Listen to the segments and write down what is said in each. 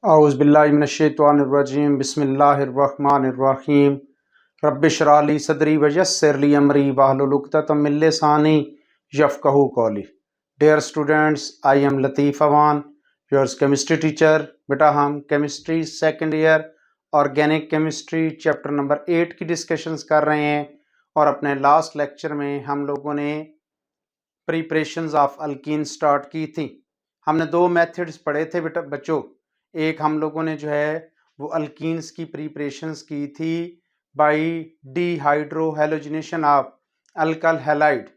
औज़ुबिल्लाहिमिनश्शैतानिर्रजीम बिस्मिल्लाहिर्रहमानिर्रहीम रब्बिश्रह ली सदरी वयस्सिर ली अमरी वहलुल उक़दतम मिन लिसानी यफ़क़हू क़ौली। Dear students, I am Latif Awan, yours chemistry teacher. बेटा हम chemistry second year organic chemistry chapter number 8 की डिस्कशंस कर रहे हैं और अपने लास्ट लेक्चर में हम लोगों ने प्रिपरेशंस ऑफ अल्कीन स्टार्ट की थी। हमने दो मेथड्स पढ़े थे बेटा बच्चों। एक हम लोगों ने जो है वो अल्कीन्स की प्रिपरेशंस की थी by dehydrohalogenation of alkyl halide,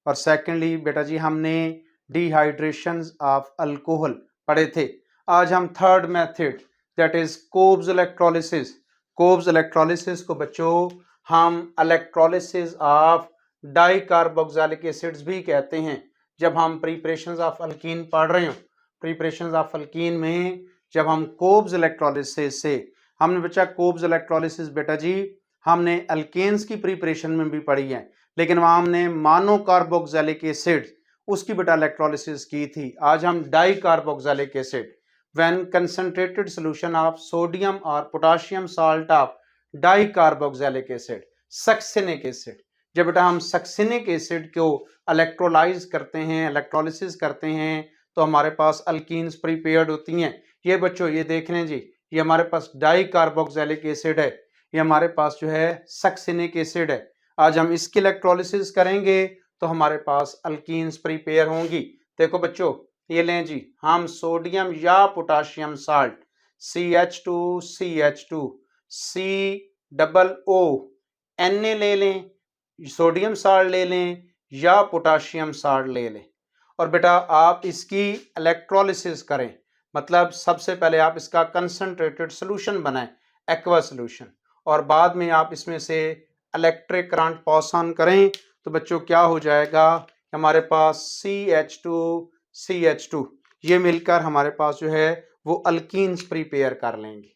और सेकेंडली बेटा जी हमने डिहाइड्रेशन ऑफ अल्कोहल पढ़े थे। आज हम third method that is Kolbe's electrolysis. Kolbe's electrolysis को बच्चों हम electrolysis of di carboxylic acids भी कहते हैं। जब हम प्रिपरेशंस ऑफ अल्कीन पढ़ रहे हो, प्रिपरेशंस ऑफ अल्कीन में जब हम कोब्स इलेक्ट्रोलिसिस से हमने बच्चा कोब्स इलेक्ट्रोलिसिस बेटा जी हमने अल्केन्स की प्रिपरेशन में भी पढ़ी है, लेकिन वहां हमने मोनो कार्बोक्सिलिक एसिड उसकी बेटा इलेक्ट्रोलिसिस की थी। आज हम di carboxylic acid when concentrated solution of sodium और potassium salt of di carboxylic acid succinic acid, जब बेटा हम सक्सिनिक एसिड को इलेक्ट्रोलाइज करते हैं, इलेक्ट्रोलिसिस करते हैं, तो हमारे पास अल्कीन्स प्रिपेयर्ड होती हैं। ये बच्चों ये देख लें जी, ये हमारे पास डाई कार्बोक्सिलिक एसिड है, ये हमारे पास जो है सक्सिनिक एसिड है। आज हम इसकी इलेक्ट्रोलिसिस करेंगे तो हमारे पास अल्कीन्स प्रिपेयर होंगी। देखो बच्चों ये लें जी, हम सोडियम या पोटाशियम साल्ट CH2 COO ले लें, सोडियम साल्ट ले लें या पोटाशियम साल्ट ले लें, और बेटा आप इसकी इलेक्ट्रोलिसिस करें। मतलब सबसे पहले आप इसका कंसंट्रेटेड सॉल्यूशन बनाएं, एक्वा सॉल्यूशन, और बाद में आप इसमें से इलेक्ट्रिक करंट पास ऑन करें तो बच्चों क्या हो जाएगा, हमारे पास CH2 ये मिलकर हमारे पास जो है वो अल्कीन्स प्रिपेयर कर लेंगे।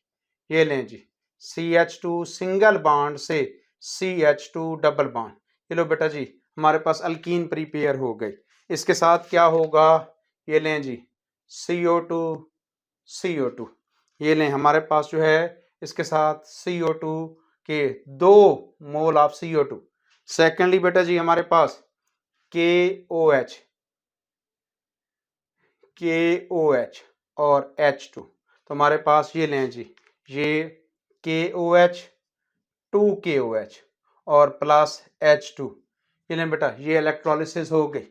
ये लें जी, CH2 सिंगल बॉन्ड से CH2 डबल बॉन्ड, ये लो बेटा जी हमारे पास अल्कीन प्रिपेयर हो गई। इसके साथ क्या होगा, ये लें जी CO2 ये लें हमारे पास जो है इसके साथ CO2 के 2 मोल ऑफ CO2। सेकेंडली बेटा जी हमारे पास KOH और H2, तो हमारे पास ये लें जी ये KOH 2KOH और प्लस H2, ये लें बेटा ये इलेक्ट्रोलिसिस हो गई,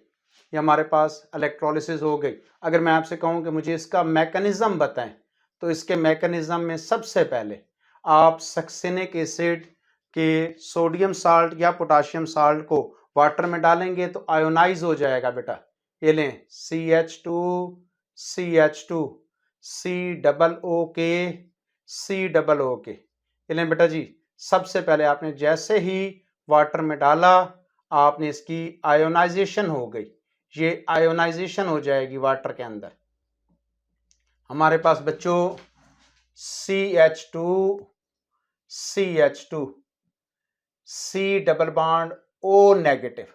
ये हमारे पास इलेक्ट्रोलिसिस हो गई। अगर मैं आपसे कहूं कि मुझे इसका मैकेनिज्म बताएं, तो इसके मैकेनिज्म में सबसे पहले आप सक्सिनिक एसिड के सोडियम साल्ट या पोटाशियम साल्ट को वाटर में डालेंगे तो आयोनाइज हो जाएगा बेटा। ये लें CH2 COOK, ये लें बेटा जी सबसे पहले आपने जैसे ही वाटर में डाला आपने इसकी आयोनाइजेशन हो गई, ये आयोनाइजेशन हो जाएगी वाटर के अंदर। हमारे पास बच्चों CH2 C double bond O negative,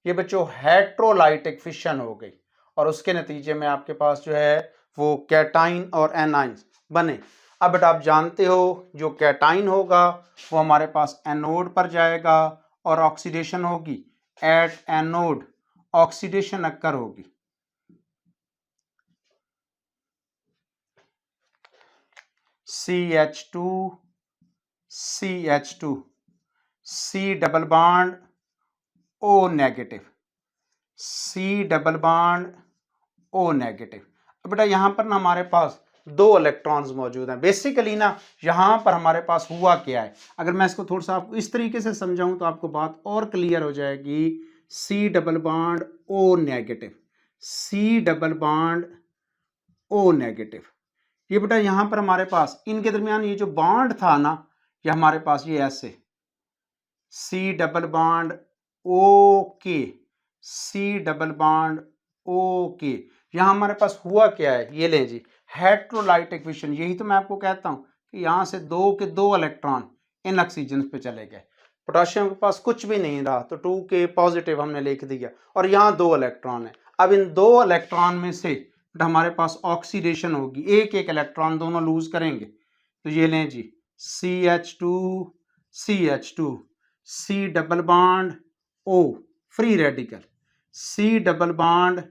ये बच्चों हेट्रोलाइटिक फिशन हो गई, और उसके नतीजे में आपके पास जो है वो कैटाइन और एनाइन बने। अब बेटा आप जानते हो जो कैटाइन होगा वो हमारे पास एनोड पर जाएगा और ऑक्सीडेशन होगी, एट एनोड ऑक्सीडेशन अक्कर होगी। CH2 C double bond O negative, अब बेटा यहाँ पर ना हमारे पास 2 इलेक्ट्रॉन्स मौजूद हैं। बेसिकली ना यहाँ पर हमारे पास हुआ क्या है, अगर मैं इसको थोड़ा सा आपको इस तरीके से समझाऊं तो आपको बात और क्लियर हो जाएगी। C double bond O negative, ये बेटा यहाँ पर हमारे पास इनके दरमियान ये जो बॉन्ड था ना, ये हमारे पास ये ऐसे C डबल बॉन्ड OK, यहाँ हमारे पास हुआ क्या है, ये लें जी हेट्रोलाइटिक फिशन। यही तो मैं आपको कहता हूँ कि यहाँ से 2 के 2 इलेक्ट्रॉन इन ऑक्सीजन पे चले गए, पोटाशियम के पास कुछ भी नहीं रहा तो 2K पॉजिटिव हमने लिख दिया, और यहाँ 2 इलेक्ट्रॉन है। अब इन 2 इलेक्ट्रॉन में से बट हमारे पास ऑक्सीडेशन होगी, एक एक इलेक्ट्रॉन दोनों लूज करेंगे। तो ये लें जी, CH2 CH2 C double bond O free radical, C double bond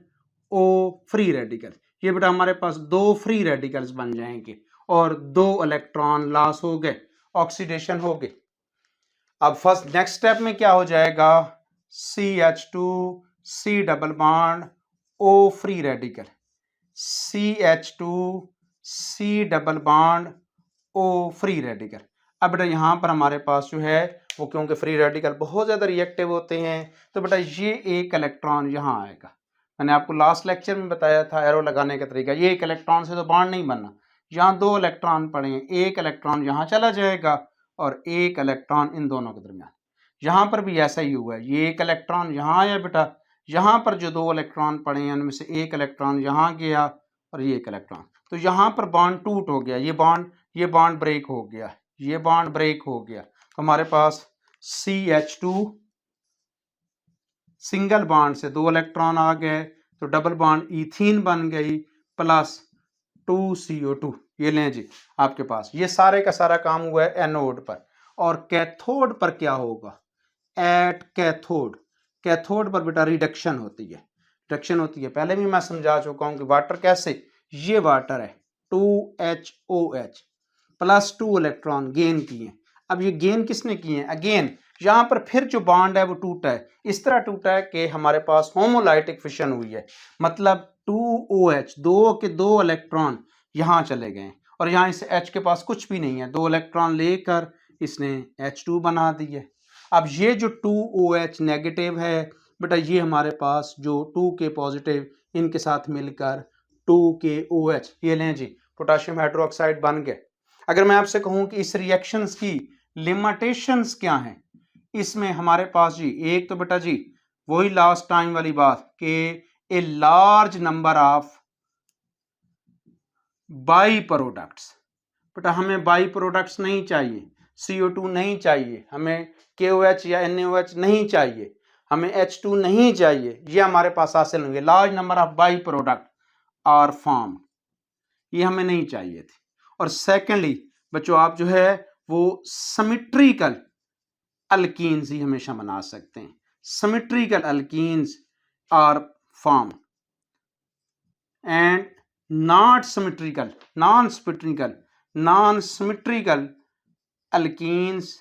O free radical. ये बेटा हमारे पास दो फ्री रेडिकल्स बन जाएंगे और दो इलेक्ट्रॉन लॉस हो गए, ऑक्सीडेशन हो गए। अब फर्स्ट नेक्स्ट स्टेप में क्या हो जाएगा, CH2 C double bond O free radical, CH2 C double bond O free radical. अब बेटा यहाँ पर हमारे पास जो है वो, क्योंकि फ्री रेडिकल बहुत ज़्यादा रिएक्टिव होते हैं, तो बेटा ये एक इलेक्ट्रॉन यहाँ आएगा। मैंने आपको लास्ट लेक्चर में बताया था एरो लगाने का तरीका, ये एक इलेक्ट्रॉन से तो बॉन्ड नहीं बनना। यहाँ दो इलेक्ट्रॉन पड़े हैं, एक इलेक्ट्रॉन यहाँ चला जाएगा और एक इलेक्ट्रॉन इन दोनों के दरमियान। यहाँ पर भी ऐसा ही हुआ है, ये एक इलेक्ट्रॉन यहाँ आया बेटा, यहाँ पर जो दो इलेक्ट्रॉन पड़े हैं उनमें से एक इलेक्ट्रॉन यहाँ गया और ये एक इलेक्ट्रॉन, तो यहाँ पर बॉन्ड टूट हो गया, ये बॉन्ड ब्रेक हो गया, ये बॉन्ड ब्रेक हो गया। तो हमारे पास CH2 सिंगल बॉन्ड से दो इलेक्ट्रॉन आ गए, तो डबल बॉन्ड ईथीन बन गई प्लस 2CO2। ये लें जी आपके पास, ये सारे का सारा काम हुआ है एनोड पर। और कैथोड पर क्या होगा, एट कैथोड पर बेटा रिडक्शन होती है, पहले भी मैं समझा चुका हूं कि वाटर कैसे, ये वाटर है 2HOH प्लस 2 इलेक्ट्रॉन गेन किए। अब ये गेन किसने किए हैं, अगेन यहाँ पर फिर जो बॉन्ड है वो टूटा है, इस तरह टूटा है कि हमारे पास होमोलाइटिक फिशन हुई है, मतलब 2OH दो के दो इलेक्ट्रॉन यहाँ चले गए और यहाँ इस H के पास कुछ भी नहीं है, दो इलेक्ट्रॉन लेकर इसने H2 बना दी है। अब ये जो 2OH नेगेटिव है बेटा, ये हमारे पास जो 2K पॉजिटिव इनके साथ मिलकर 2KOH, ये लें जी पोटाशियम हाइड्रोक्साइड बन गए। अगर मैं आपसे कहूं कि इस रिएक्शंस की लिमिटेशंस क्या हैं, इसमें हमारे पास जी एक तो बेटा जी वही लास्ट टाइम वाली बात कि a large number of by products. बेटा हमें बाई प्रोडक्ट्स नहीं चाहिए, CO2 नहीं चाहिए, हमें KOH या NaOH नहीं चाहिए, हमें H2 नहीं चाहिए, ये हमारे पास हासिल होंगे। Large number of by product are form, ये हमें नहीं चाहिए थे। और सेकेंडली बच्चों आप जो है वो सिमेट्रिकल अल्कीन्स ही हमेशा बना सकते हैं, symmetrical alkenes are form and non symmetrical alkenes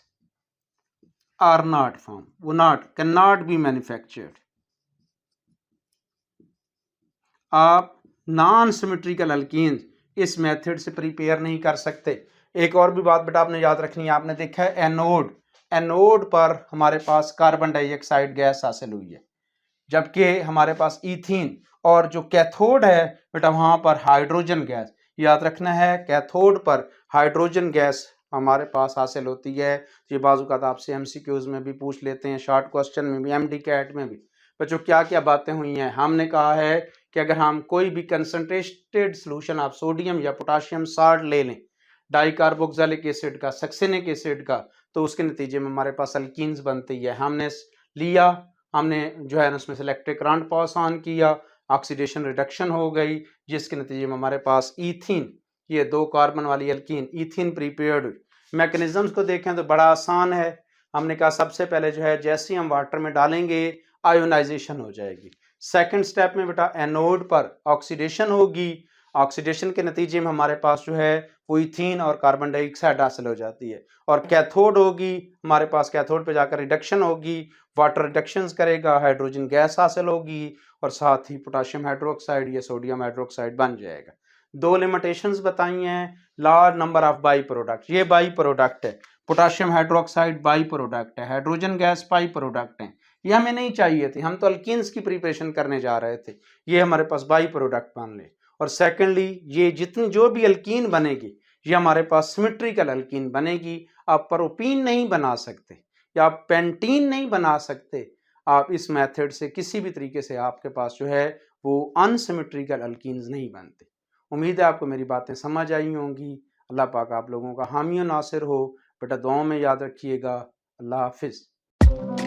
are not form, वो कैन नॉट बी मैन्युफैक्चर्ड। आप नॉन सिमेट्रिकल अल्कीन्स इस मेथड से प्रिपेयर नहीं कर सकते। एक और भी बात बेटा आपने याद रखनी है, आपने देखा है एनोड पर हमारे पास कार्बन डाइऑक्साइड गैस हासिल हुई है, जबकि हमारे पास ईथीन, और जो कैथोड है बेटा वहां पर हाइड्रोजन गैस। याद रखना है कैथोड पर हाइड्रोजन गैस हमारे पास हासिल होती है। ये बाज़ आपसे MCQs में भी पूछ लेते हैं, शॉर्ट क्वेश्चन में भी, MD कैट में भी। बच्चों क्या क्या बातें हुई हैं, हमने कहा है कि अगर हम कोई भी कंसंट्रेटेड सोल्यूशन आप सोडियम या पोटाशियम साल्ट ले लें, डाइकार्बोक्सिलिक एसिड का, सक्सिनिक एसिड का, तो उसके नतीजे में हमारे पास अल्कीन्स बनती है। हमने लिया, हमने जो है उसमें से इलेक्ट्रिक करंट पास ऑन किया, ऑक्सीडेशन रिडक्शन हो गई, जिसके नतीजे में हमारे पास ईथीन, ये दो कार्बन वाली अल्कीन ईथीन प्रिपेयर्ड हुई। मैकेनिज्म्स को देखें तो बड़ा आसान है। हमने कहा सबसे पहले जो है जैसे हम वाटर में डालेंगे आयोनाइजेशन हो जाएगी। सेकंड स्टेप में बेटा एनोड पर ऑक्सीडेशन होगी, ऑक्सीडेशन के नतीजे में हमारे पास जो है वो ईथीन और कार्बन डाइऑक्साइड हासिल हो जाती है। और कैथोड होगी, हमारे पास कैथोड पे जाकर रिडक्शन होगी, वाटर रिडक्शंस करेगा, हाइड्रोजन गैस हासिल होगी और साथ ही पोटाशियम हाइड्रोक्साइड या सोडियम हाइड्रोक्साइड बन जाएगा। दो लिमिटेशंस बताई हैं, large number of by product, ये बाई प्रोडक्ट है, पोटाशियम हाइड्रोक्साइड बाई प्रोडक्ट है, हाइड्रोजन गैस बाई प्रोडक्ट है, ये हमें नहीं चाहिए थे, हम तो अल्कीन्स की प्रिपरेशन करने जा रहे थे, ये हमारे पास बाई प्रोडक्ट मान ले। और सेकेंडली ये जितनी जो भी अल्कीन बनेगी ये हमारे पास सिमेट्रिकल अल्कीन बनेगी। आप प्रोपीन नहीं बना सकते या आप पेंटीन नहीं बना सकते, आप इस मेथड से किसी भी तरीके से आपके पास जो है वो अनसिमेट्रिकल अल्कीन्स नहीं बनते। उम्मीद है आपको मेरी बातें समझ आई होंगी। अल्लाह पाक आप लोगों का हामी और नासिर हो। बेटा दुआओं में याद रखिएगा। अल्लाह हाफिज़।